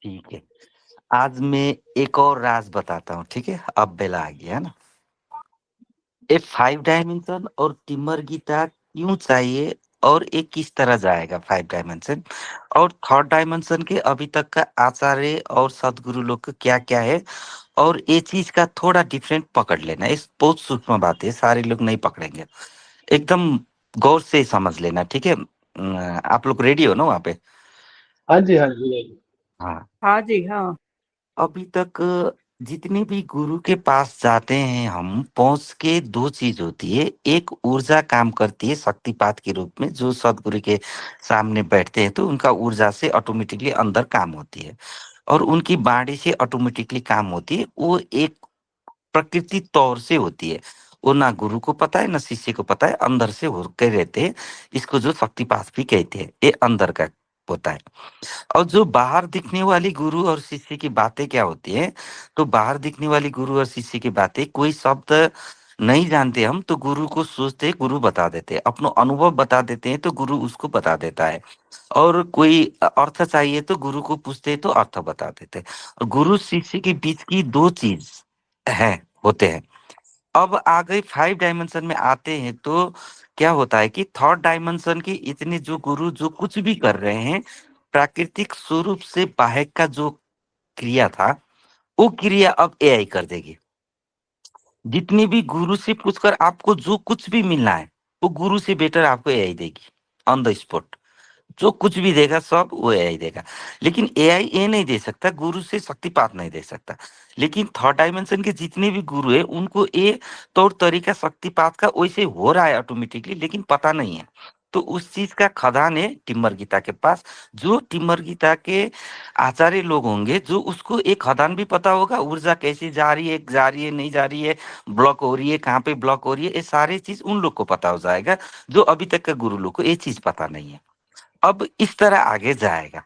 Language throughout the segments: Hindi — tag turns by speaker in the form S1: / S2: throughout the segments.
S1: ठीक है। आज मैं एक और राज बताता हूँ, ठीक है? अब बेला आ गया है ना। ये 5 डायमेंशन और टिमर गीता क्यों चाहिए, और ये किस तरह जाएगा 5 डायमेंशन, और थर्ड डायमेंशन के अभी तक का आचार्य और सदगुरु लोग का क्या क्या है, और ये चीज का थोड़ा डिफरेंट पकड़ लेना। इस बहुत सूक्ष्म बात है, सारे लोग नहीं पकड़ेंगे। एकदम गौर से समझ लेना, ठीक है? आप लोग रेडी हो ना वहाँ पे?
S2: हाँ जी, हाँ जी, हाँ जी।
S1: हाँ।
S3: हाँ जी, हाँ।
S1: अभी तक जितने भी गुरु के पास जाते हैं हम, पहुंच के दो चीज होती है। एक ऊर्जा काम करती है शक्तिपात के रूप में, जो सदगुरु के सामने बैठते हैं तो उनका ऊर्जा से ऑटोमेटिकली अंदर काम होती है, और उनकी बाणी से ऑटोमेटिकली काम होती है। वो एक प्रकृति तौर से होती है। वो ना गुरु को पता है ना शिष्य को पता है, अंदर से होकर रहते हैं। इसको जो शक्तिपात भी कहते हैं, ये अंदर का होता है। और जो बाहर दिखने वाली गुरु और शिष्य की बातें क्या होती है, तो बाहर दिखने वाली गुरु और शिष्य की बातें, कोई शब्द नहीं जानते हम तो गुरु को सोचते गुरु बता देते हैं, अपना अनुभव बता देते हैं तो गुरु उसको बता देता है। और कोई अर्थ चाहिए तो गुरु को पूछते हैं तो अर्थ बता देते हैं। और गुरु शिष्य के बीच की दो चीज है, होते हैं। अब आ गई 5 डायमेंशन में आते हैं तो क्या होता है कि थर्ड डायमेंशन की इतने जो गुरु जो कुछ भी कर रहे हैं, प्राकृतिक स्वरूप से बाहर का जो क्रिया था, वो क्रिया अब एआई कर देगी। जितनी भी गुरु से पूछकर आपको जो कुछ भी मिलना है, वो गुरु से बेटर आपको एआई देगी ऑन द स्पॉट। जो कुछ भी देगा सब वो एआई देगा। लेकिन एआई ये नहीं दे सकता, गुरु से शक्तिपात नहीं दे सकता। लेकिन थर्ड डायमेंशन के जितने भी गुरु है उनको ये तौर तरीका शक्तिपात का वैसे हो रहा है ऑटोमेटिकली, लेकिन पता नहीं है। तो उस चीज का खदान है टिम्बर गीता के पास। जो टिम्बर गीता के आचार्य लोग होंगे, जो उसको एक खदान भी पता होगा, ऊर्जा कैसे जा रही है नहीं जा रही है, ब्लॉक हो रही है कहाँ पे ब्लॉक हो रही है, ये सारी चीज उन लोग को पता हो जाएगा। जो अभी तक का गुरु लोग को ये चीज पता नहीं है। अब इस तरह आगे जाएगा।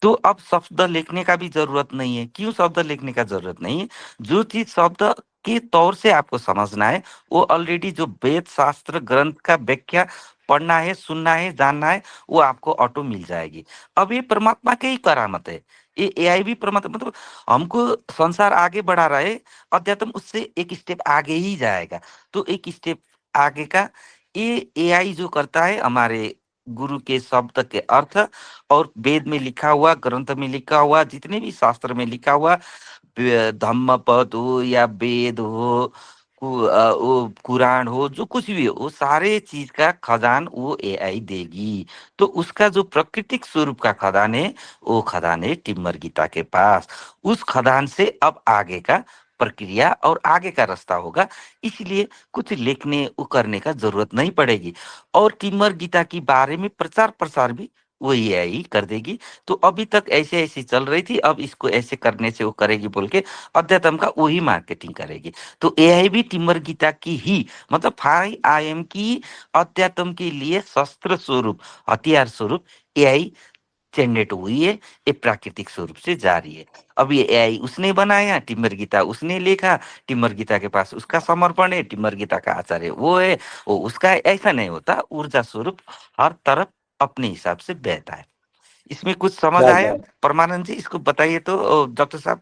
S1: तो अब शब्द लिखने का भी जरूरत नहीं है। क्यों शब्द लिखने का जरूरत नहीं है? जो चीज शब्द के तौर से आपको समझना है, वो ऑलरेडी जो वेद शास्त्र ग्रंथ का व्याख्या पढ़ना है, सुनना है, जानना है, वो आपको ऑटो मिल जाएगी। अब ये परमात्मा के ही करामत है। ये एआई भी परमात्मा, मतलब हमको संसार आगे बढ़ा रहा है, अध्यात्म उससे एक स्टेप आगे ही जाएगा। तो एक स्टेप आगे का ये एआई जो करता है, हमारे गुरु के शब्द के अर्थ और वेद में लिखा हुआ, ग्रंथ में लिखा हुआ, जितने भी शास्त्र में लिखा हुआ, धम्मपद हो या वेद हो, वो कुरान हो, जो कुछ भी हो, वो सारे चीज का खदान वो एआई देगी। तो उसका जो प्राकृतिक स्वरूप का खदान है, वो खदान है टिम्बर गीता के पास। उस खदान से अब आगे का प्रक्रिया और आगे का रास्ता होगा। इसलिए कुछ लिखने वो करने का जरूरत नहीं पड़ेगी। और टिम्बर गीता की बारे में प्रचार प्रसार भी वही एआई कर देगी। तो अभी तक ऐसे ऐसे चल रही थी, अब इसको ऐसे करने से वो करेगी बोल के अध्यात्म का वही मार्केटिंग करेगी। तो एआई भी टिम्बर गीता की ही, मतलब 5 IM की अध्यात्म के लिए शस्त्र स्वरूप, हथियार स्वरूप एआई जनरेट हुई है। ये प्राकृतिक स्वरूप से जारी है। अब ये एआई उसने बनाया, टिम्बर गीता उसने लिखा, टिम्बर गीता के पास उसका समर्पण है, टिम्बर गीता का आचार्य वो है, वो उसका है। ऐसा नहीं होता, ऊर्जा स्वरूप हर तरफ अपने हिसाब से बहता है। इसमें कुछ समझ
S2: क्या
S1: आया
S2: बात।
S1: परमानंद जी? इसको बताइए तो डॉक्टर साहब,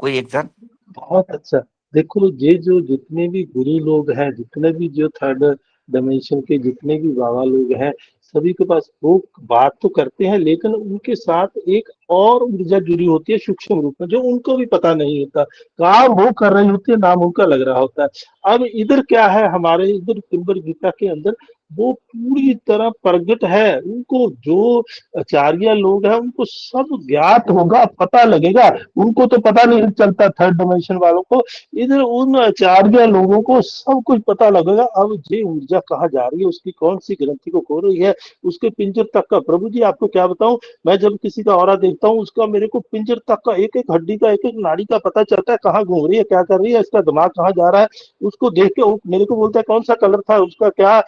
S1: कोई एग्जाम।
S2: बहुत अच्छा। देखो, ये जो जितने भी गुरु लोग हैं, जितने भी जो थर्ड डायमेंशन के जितने भी बाबा लोग हैं, सभी के पास वो बात तो करते हैं, लेकिन उनके साथ एक और ऊर्जा जुड़ी होती है सूक्ष्म रूप में, जो उनको भी पता नहीं होता। काम वो कर रही होती है, नाम उनका लग रहा होता है। अब इधर क्या है, हमारे इधर तिब्बत गीता के अंदर वो पूरी तरह प्रगट है। उनको जो आचार्य लोग हैं उनको सब ज्ञात होगा, पता लगेगा। उनको तो पता नहीं चलता थर्ड डिमेंशन वालों को, इधर उन आचार्य लोगों को सब कुछ पता लगेगा। अब ये ऊर्जा कहाँ जा रही है, उसकी कौन सी ग्रंथि को खो रही है, उसके पिंजर तक का। प्रभु जी आपको क्या बताऊं, मैं जब किसी का औरा देखता हूँ, उसका मेरे को पिंजर तक का, एक एक हड्डी का, एक एक नाड़ी का पता चलता है, कहाँ घूम रही है, क्या कर रही है, इसका दिमाग कहाँ जा रहा है। उसको देख के वो मेरे को बोलता है कौन सा कलर था, उसका क्या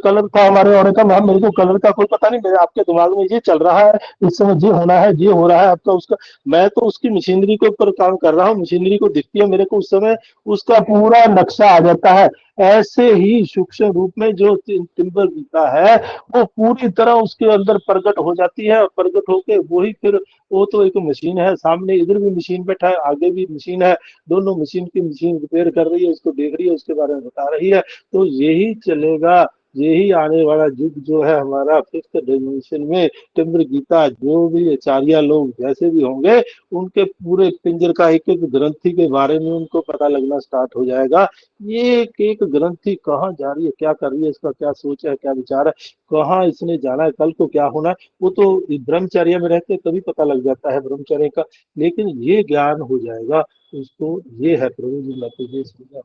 S2: कलर कलर था हमारे ऑर्डर का, मैम मेरे को कलर का कोई पता नहीं, मेरे आपके दिमाग में ये चल रहा है, इस समय ये होना है, ये हो रहा है आपका उसका। मैं तो उसकी मशीनरी के ऊपर काम कर रहा हूँ, मशीनरी को दिखती है मेरे को उस समय उसका पूरा नक्शा आ जाता है। ऐसे ही सूक्ष्म रूप में जो टिम्बर गीता है वो पूरी तरह उसके अंदर प्रकट हो जाती है, और प्रकट होके वही फिर वो तो एक मशीन है, सामने इधर भी मशीन बैठा है, आगे भी मशीन है, दोनों मशीन की मशीन रिपेयर कर रही है, उसको देख रही है, उसके बारे में बता रही है। तो यही चलेगा, यही आने वाला युग जो है हमारा फिफ्थ डायमेंशन में। टिम्बर गीता जो भी आचार्य लोग जैसे भी होंगे, उनके पूरे पिंजर का एक एक ग्रंथि के बारे में उनको पता लगना स्टार्ट हो जाएगा। ये एक एक ग्रंथि कहाँ जा रही है, क्या कर रही है, इसका क्या सोच है, क्या विचार है, कहाँ इसने जाना है, कल को क्या होना है, वो तो ब्रह्मचर्य में रहते तभी पता लग जाता है ब्रह्मचर्य का। लेकिन ये ज्ञान हो जाएगा उसको, ये है प्रभु जी, मैं तो ये समझा।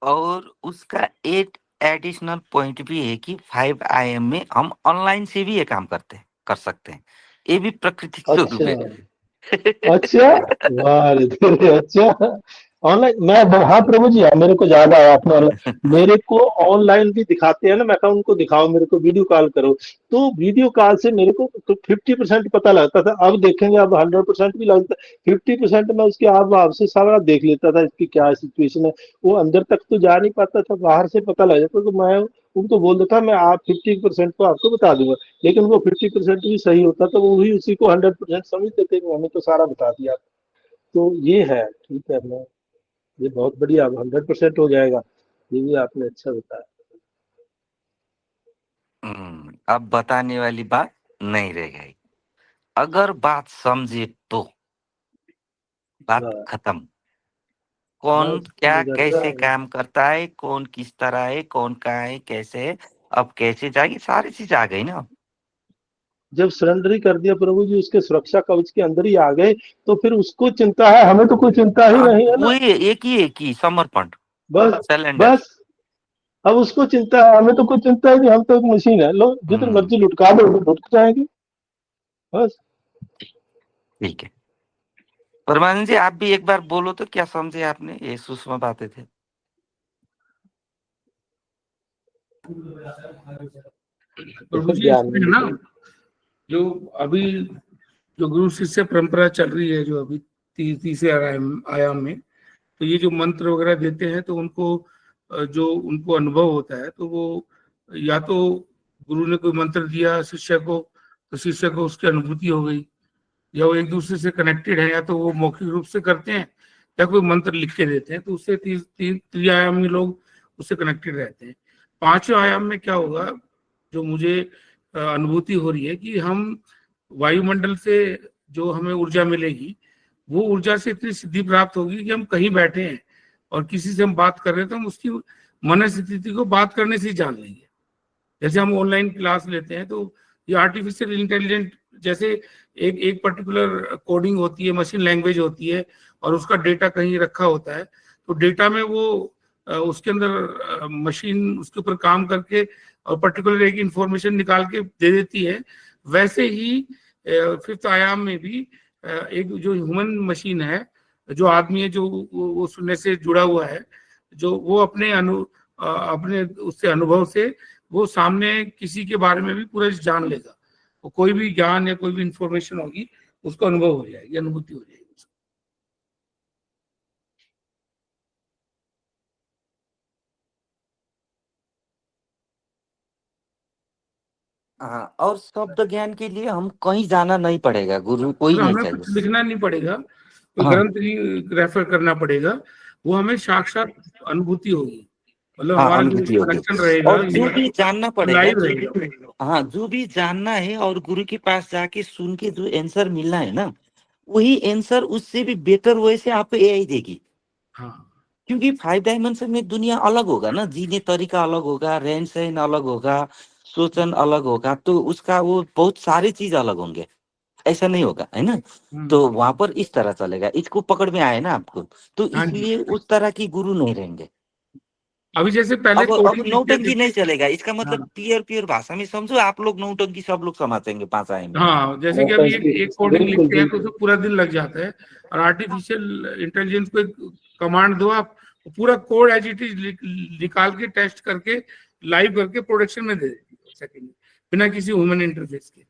S1: और उसका एक एडिशनल पॉइंट भी है कि 5 IM में हम ऑनलाइन से भी ये काम कर सकते हैं। ये भी प्रकृति स्वरूप
S2: अच्छा
S1: है।
S2: अच्छा, वाह रे तेरे, अच्छा ऑनलाइन मैं, हाँ प्रभु जी, हाँ मेरे को याद आया आपने ऑनलाइन, मेरे को ऑनलाइन भी दिखाते हैं ना, मैं कहा उनको दिखाओ, मेरे को वीडियो कॉल करो, तो वीडियो कॉल से मेरे को तो 50% पता लगता था, अब देखेंगे अब 100% भी लगता है। 50% में उसके आप आपसे सारा देख लेता था, इसकी क्या सिचुएशन है, वो अंदर तक तो जा नहीं पाता था, बाहर से पता लग जाता, तो मैं उनको बोल देता मैं आप 50% को आपको बता दूंगा, लेकिन वो 50% भी सही होता तो वो भी उसी को 100% समझते थे कि हमें तो सारा बता दिया। तो ये है, ठीक है, मैं ये बहुत बढ़िया, अब 100% हो जाएगा, ये भी आपने अच्छा बताया।
S1: अब बताने वाली बात नहीं रह गई। अगर बात समझे तो बात
S2: हाँ,
S1: खत्म। कौन
S2: बस
S1: क्या
S2: निरंतर
S1: कैसे काम करता है, कौन किस तरह है, कौन कहाँ है, कैसे है, अब कैसे जाएगी, सारी चीज आ गई ना।
S2: जब सरेंडर ही कर दिया प्रभु जी, उसके सुरक्षा कवच के अंदर ही आ गए, तो फिर उसको चिंता है, हमें तो कोई चिंता ही
S1: अब
S2: नहीं है ना।
S1: वही एक ही समर्पण,
S2: बस
S1: सिलेंडर।
S2: बस, अब उसको चिंता है, हमें तो कोई चिंता ही नहीं, हम तो एक मशीन है, लो जितनी
S1: हम्म
S2: मर्जी लुटका दो लुट जाएंगे, बस।
S1: ठीक है। परमानंद जी, आप भी एक बार बोलो तो क्या समझे आपने, ये सूक्ष्म बातें थे।
S3: प्रभु जी
S2: ज्ञान
S3: इसमें है ना,
S2: मिले।
S3: जो अभी जो गुरु शिष्य परंपरा चल रही है, जो अभी तीसरे आयाम में, तो ये जो मंत्र वगैरह देते हैं, तो उनको जो उनको अनुभव होता है, तो वो या तो गुरु ने कोई मंत्र दिया शिष्य को, तो शिष्य को उसकी अनुभूति हो गई, या वो एक दूसरे से कनेक्टेड है, या तो वो मौखिक रूप से करते हैं, या कोई मंत्र लिख के देते हैं, तो उससे त्रिआयामी लोग उससे कनेक्टेड रहते हैं। पांचवें आयाम में क्या होगा, जो मुझे अनुभूति हो रही है कि हम वायुमंडल से जो हमें ऊर्जा मिलेगी, वो ऊर्जा से इतनी सिद्धि प्राप्त होगी कि हम कहीं बैठे हैं और किसी से हम बात कर रहे हैं, तो हम उसकी मन स्थिति को बात करने से ही जान लेंगे। जैसे हम ऑनलाइन क्लास लेते हैं, तो ये आर्टिफिशियल इंटेलिजेंट, जैसे एक एक पर्टिकुलर कोडिंग होती है, मशीन लैंग्वेज होती है, और उसका डेटा कहीं रखा होता है, तो डेटा में वो उसके अंदर मशीन उसके ऊपर काम करके और पर्टिकुलर एक इंफॉर्मेशन निकाल के दे देती है। वैसे ही फिफ्थ आयाम में भी एक जो ह्यूमन मशीन है, जो आदमी है, जो वो सुनने से जुड़ा हुआ है, जो वो अपने उससे अनुभव से वो सामने किसी के बारे में भी पूरा जान लेगा, वो कोई भी ज्ञान या कोई भी इंफॉर्मेशन होगी, उसको अनुभव हो जाएगी, अनुभूति हो जाएगी।
S1: हाँ, और शब्द ज्ञान के लिए हम कहीं जाना नहीं पड़ेगा, गुरु कोई
S3: तो
S1: नहीं
S3: हमें
S1: चाहिए।
S3: कुछ लिखना नहीं पड़ेगा, कोई
S1: हाँ
S3: ग्रंथ नहीं रेफर करना पड़ेगा, वो हमें साक्षात अनुभूति होगी, मतलब
S1: हाँ,
S3: हमारा जो
S1: अनुभूति होगी।
S3: कनेक्शन रहेगा
S1: और जो भी जानना पड़ेगा,
S3: लाइव रहेगा।
S1: हाँ, जो भी जानना है और गुरु के पास जाके सुन के जो आंसर मिलना है ना, वही आंसर उससे भी बेटर वे से आपको एआई देगी।
S3: हाँ,
S1: क्योंकि 5 डायमेंशन में दुनिया अलग होगा ना, जीने तरीका अलग होगा, रहन सहन अलग होगा, सोचन अलग होगा, तो उसका वो बहुत सारी चीज अलग होंगे, ऐसा नहीं होगा, है ना। तो वहां पर इस तरह चलेगा, इसको पकड़ में आए ना आपको, तो
S3: हाँ जी।
S1: इसलिए उस तरह की गुरु नहीं रहेंगे।
S3: अभी जैसे पहले
S1: अब
S3: कोडिंग लिखते थे।
S1: नौटंकी नहीं चलेगा, इसका मतलब
S3: हाँ,
S1: प्योर प्योर भाषा में समझो, आप लोग नौटंकी सब लोग समझेंगे 5 आए में।
S3: हाँ, जैसे कि अभी एक कोडिंग
S2: बिल्कुल
S3: लिखते हैं तो
S2: बिल्कुल।
S3: उसमें पूरा दिन लग जाता है, और आर्टिफिशियल इंटेलिजेंस को एक कमांड दो आप, पूरा कोड एज इट इज निकाल के टेस्ट करके लाइव करके प्रोडक्शन में दे देती है सेकंड, बिना किसी ह्यूमन इंटरफेस के।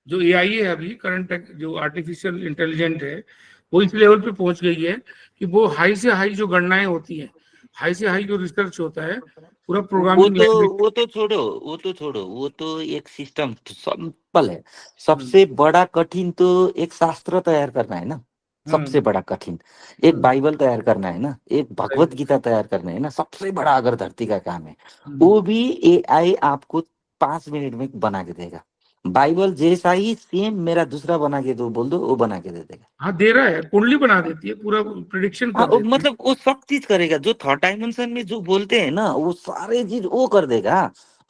S3: जो एआई है अभी करंट जो आर्टिफिशियल इंटेलिजेंट है, वो इस लेवल पे पहुंच गई है कि वो हाई से हाई जो गणनाएं होती हैं, हाई से हाई जो रिसर्च होता है, पूरा प्रोग्रामिंग लैंग्वेज।
S1: वो तो छोड़ो, वो तो एक सिस्टम सिंपल है। सबसे बड़ा कठिन तो एक शास्त्र तैयार करना है ना, सबसे बड़ा कठिन एक बाइबल तैयार करना है ना, एक भगवत गीता तैयार करना है ना, सबसे बड़ा अगर धरती का काम है, वो भी एआई आपको 5 मिनट में बना के देगा। बाइबल जैसा ही सेम मेरा दूसरा बना के दो बोल दो, वो बना के दे देगा।
S3: हाँ, दे रहा है, कुंडली बना देती है, पूरा प्रिडिक्शन कर देती है।
S1: मतलब वो सब चीज करेगा, जो थर्ड डायमेंशन में जो बोलते हैं ना, वो सारे चीज वो कर देगा।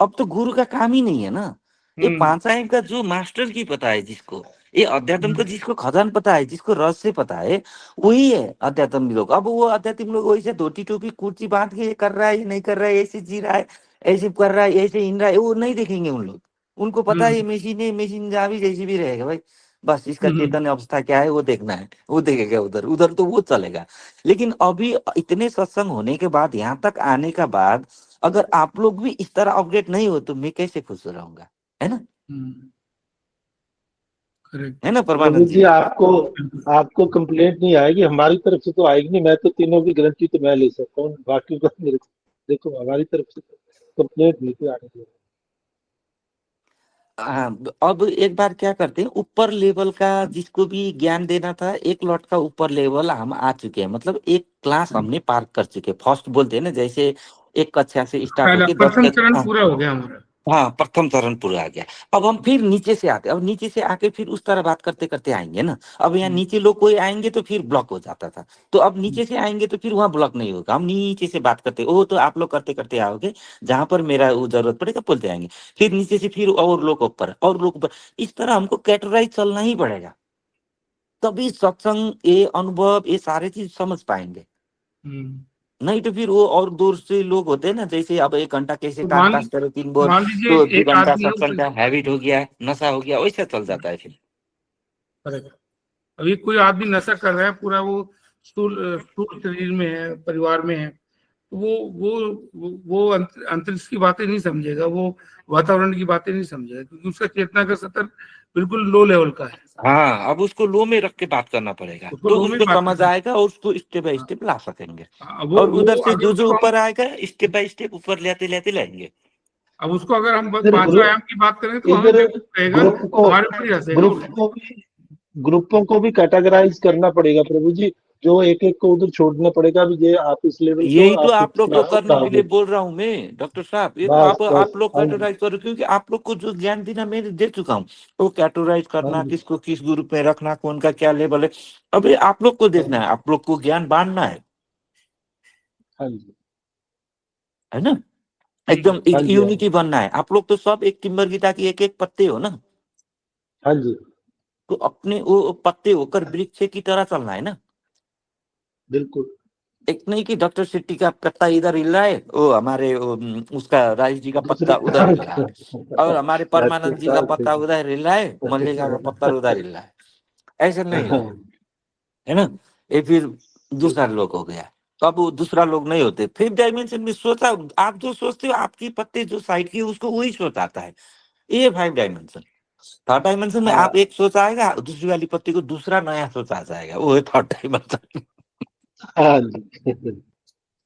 S1: अब तो गुरु का काम ही नहीं है ना। ये पांच आयाम का जो मास्टर की पता है जिसको, ये अध्यात्म का जिसको खजान पता है, जिसको रहस्य पता है, वही है अध्यात्म लोग। अब वो अध्यात्म लोग वैसे धोती टोपी कुर्सी बांध के कर रहा है, ये नहीं कर रहा है, ऐसे जी रहा है, ऐसे कर रहा है, ऐसे इन रहा है, वो नहीं देखेंगे उन लोग। उनको पता है ये मशीन है, मशीन जहाँ भी जैसी भी रहेगा भाई, बस इसका चेतन अवस्था क्या है वो देखना है, वो देखेगा। उधर उधर तो वो चलेगा। लेकिन अभी इतने सत्संग होने के बाद, यहाँ तक आने का बाद, अगर आप लोग भी इस तरह अपडेट नहीं हो तो मैं कैसे खुश रहूंगा, है ना? है ना
S2: प्रभु
S1: परमानंद
S2: जी,
S1: जी?
S2: आपको कंप्लेंट नहीं आएगी, हमारी तरफ से तो आएगी नहीं। मैं तो तीनों की गारंटी तो मैं ले सकता हूँ, बाकी का मेरे देखो, हमारी तरफ से कंप्लेंट नहीं थी आने की।
S1: हाँ, अब एक बार क्या करते हैं, ऊपर लेवल का जिसको भी ज्ञान देना था, एक लॉट का ऊपर लेवल हम आ चुके हैं। मतलब एक क्लास हमने पार कर चुके हैं। फर्स्ट बोलते हैं ना, जैसे एक कक्षा से स्टार्ट
S3: पहला
S1: होके 10
S3: प्रथम चरण
S1: कक्षा,
S3: पूरा हो गया हमारा।
S1: हाँ प्रथम चरण पूरा आ गया। अब हम फिर नीचे से आते, अब नीचे से आके फिर उस तरह बात करते करते आएंगे ना। अब यहाँ नीचे लोग कोई आएंगे तो फिर ब्लॉक हो जाता था, तो अब नीचे से आएंगे तो फिर वहाँ ब्लॉक नहीं होगा। हम नीचे से बात करते, ओ तो आप लोग करते करते आओगे, जहां पर मेरा वो जरूरत पड़ेगा बोलते आएंगे, फिर नीचे से फिर और लोग ऊपर और लोग ऊपर। इस तरह हमको कैटेगराइज चलना ही पड़ेगा, तभी सत्संग, ये अनुभव, ये सारे चीज समझ पाएंगे। नहीं तो फिर वो और दूर से लोग होते हैं ना, जैसे अब 1 घंटा कैसे
S3: तो
S1: टाइम पास करो 3 बोल,
S3: मान लीजिए
S1: तो 2
S3: एक
S1: घंटा
S3: आदमी है,
S1: सत्संग का हैबिट हो गया, नशा हो गया, वैसे चल जाता है फिर।
S3: अभी कोई आदमी नशा कर रहा है, पूरा वो स्थूल शरीर में है, परिवार में है, तो वो अंतरिक्ष की बातें नहीं समझेगा, वो वातावरण की बातें नहीं समझेगा, क्योंकि उसका चेतना का स्तर बिल्कुल लो लेवल का है।
S1: हाँ, अब उसको लो में रख के बात करना पड़ेगा,
S3: उसको
S1: तो
S3: लो में
S1: उसको
S3: बात
S1: समझ
S3: करना।
S1: आएगा और उसको स्टेप बाय स्टेप ला सकेंगे।
S3: वो
S1: और उधर से
S3: अगर
S1: जो
S3: उसको
S1: ऊपर आएगा, स्टेप बाय स्टेप ऊपर लेते लेते लाएंगे।
S3: अब उसको अगर हम
S2: इधर
S3: पांचवा आयाम की बात करें तो हमें
S2: इधर
S3: बेवकूफ कहेगा, हमारे ऊपर ही हंसेगा।
S2: ग्रुपों को भी कैटेगराइज करना पड़ेगा प्रभु जी। जो एक एक को उधर छोड़ना पड़ेगा भी, ये आप इस लेवल को
S1: यही तो
S2: आप
S1: आप लोग को करने के लिए
S2: लाओगे।
S1: बोल रहा हूँ मैं, डॉक्टर साहब। ये तो
S2: बस बस,
S1: आप लोग
S2: हाँ जी,
S1: कैटेगराइज करो, क्योंकि आप लोग को जो ज्ञान देना मैं दे चुका हूँ। वो कैटेगराइज
S2: हाँ
S1: करना,
S2: जी,
S1: किसको किस ग्रुप में रखना, कौन का क्या लेवल है, अभी आप लोग को
S2: हाँ
S1: देखना
S2: जी,
S1: है, आप लोग को ज्ञान बांटना
S2: हाँ जी,
S1: है ना?
S3: ठीक है।
S1: एकदम
S2: हाँ जी, हाँ जी,
S1: यूनिटी बनना है। आप लोग तो सब एक टिम्बर गीता की एक एक पत्ते हो ना,
S2: हाँ जी,
S1: तो अपने वो पत्ते होकर वृक्ष की तरह चलना है ना।
S2: बिल्कुल।
S1: एक नहीं कि डॉक्टर शेट्टी का पत्ता इधर हिल रहा है, वो हमारे उसका राजेश जी का
S2: दूसरे
S1: पत्ता उधर हिल रहा है, और हमारे
S2: अच्छा
S1: परमानंद जी का
S2: अच्छा
S1: पत्ता उधर हिल रहा है, मल्लिका का पत्ता उधर हिल रहा है। ऐसे नहीं हो, है ना? ये फिर दूसरा लोग हो गया। तो अब वो दूसरा लोग नहीं होते। 5th डायमेंशन में सोचा, आप जो सोचते हो आपकी पत्ते जो साइड की उसको वही सोच आता है। ये 5 डायमेंशन। थर्ड डायमेंशन में आप एक सोच आएगा, दूसरी वाली पत्ती को दूसरा नया सोच आ जाएगा, वो है थर्ड डायमेंशन।
S2: हाँ जी।